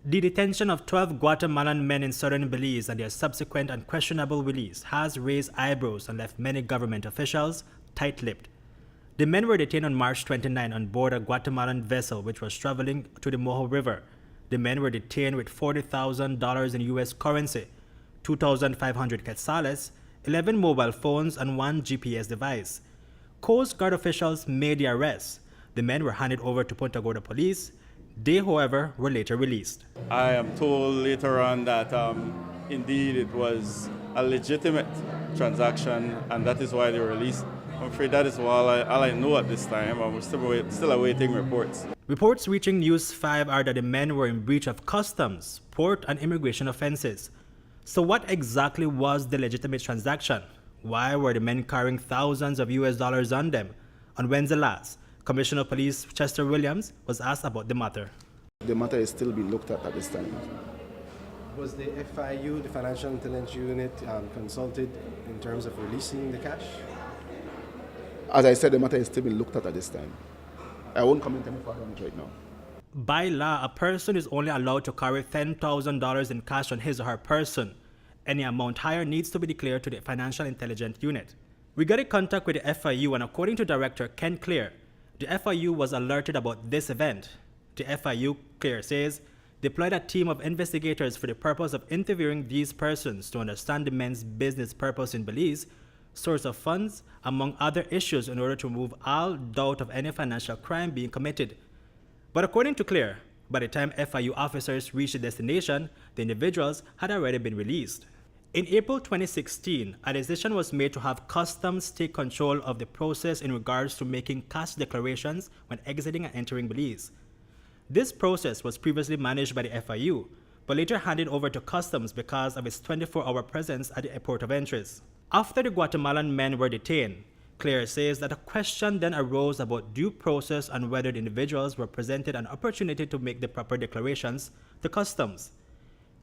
The detention of 12 Guatemalan men in southern Belize and their subsequent and questionable release has raised eyebrows and left many government officials tight-lipped. The men were detained on March 29 on board a Guatemalan vessel which was traveling to the Moho River. The men were detained with $40,000 in U.S. currency, 2,500 quetzales, 11 mobile phones, and 1 GPS device. Coast Guard officials made the arrest. The men were handed over to Punta Gorda Police. They, however, were later released. I am told later on that indeed it was a legitimate transaction and that is why they were released. I'm afraid that is all I know at this time. We're still awaiting reports. Reports reaching News 5 are that the men were in breach of customs, port, and immigration offenses. So what exactly was the legitimate transaction? Why were the men carrying thousands of US dollars on them? On Wednesday last, Commissioner of Police Chester Williams was asked about the matter. The matter is still being looked at this time. Was the FIU, the Financial Intelligence Unit, consulted in terms of releasing the cash? As I said, the matter is still being looked at this time. I won't comment any further on it right now. By law, a person is only allowed to carry $10,000 in cash on his or her person. Any amount higher needs to be declared to the Financial Intelligence Unit. We got in contact with the FIU, and according to Director Ken Clear, the FIU was alerted about this event. The FIU, Clear says, deployed a team of investigators for the purpose of interviewing these persons to understand the men's business purpose in Belize, source of funds, among other issues, in order to remove all doubt of any financial crime being committed. But according to Clear, by the time FIU officers reached the destination, the individuals had already been released. In April 2016, a decision was made to have customs take control of the process in regards to making cash declarations when exiting and entering Belize. This process was previously managed by the FIU, but later handed over to customs because of its 24-hour presence at the port of entries. After the Guatemalan men were detained, Claire says that a question then arose about due process and whether the individuals were presented an opportunity to make the proper declarations to customs.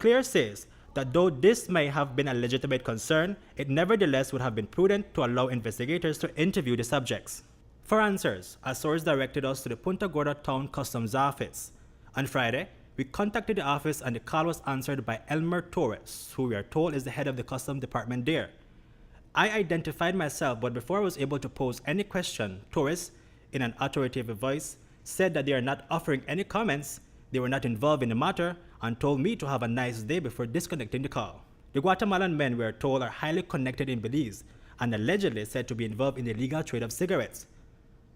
Claire says that though this may have been a legitimate concern, it nevertheless would have been prudent to allow investigators to interview the subjects. For answers, a source directed us to the Punta Gorda Town Customs Office. On Friday, we contacted the office and the call was answered by Elmer Torres, who we are told is the head of the Customs Department there. I identified myself, but before I was able to pose any question, Torres, in an authoritative voice, said that they are not offering any comments, they were not involved in the matter, and told me to have a nice day before disconnecting the call. The Guatemalan men, we are told, are highly connected in Belize and allegedly said to be involved in the illegal trade of cigarettes.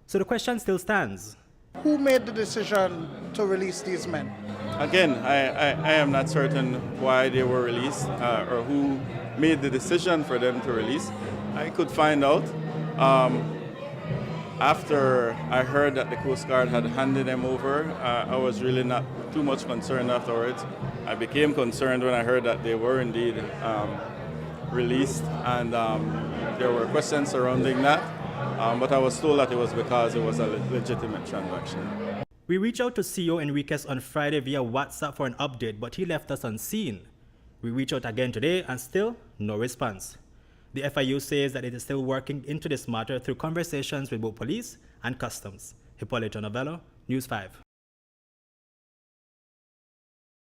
So the question still stands. Who made the decision to release these men? Again, I am not certain why they were released or who made the decision for them to release. I could find out after I heard that the Coast Guard had handed them over. I was really not too much concerned afterwards. I became concerned when I heard that they were indeed released, and there were questions surrounding that. But I was told that it was because it was a legitimate transaction. We reached out to CEO Enriquez on Friday via WhatsApp for an update, but he left us unseen. We reached out again today and still no response. The FIU says that it is still working into this matter through conversations with both police and customs. Hipolito, Novelo, News 5.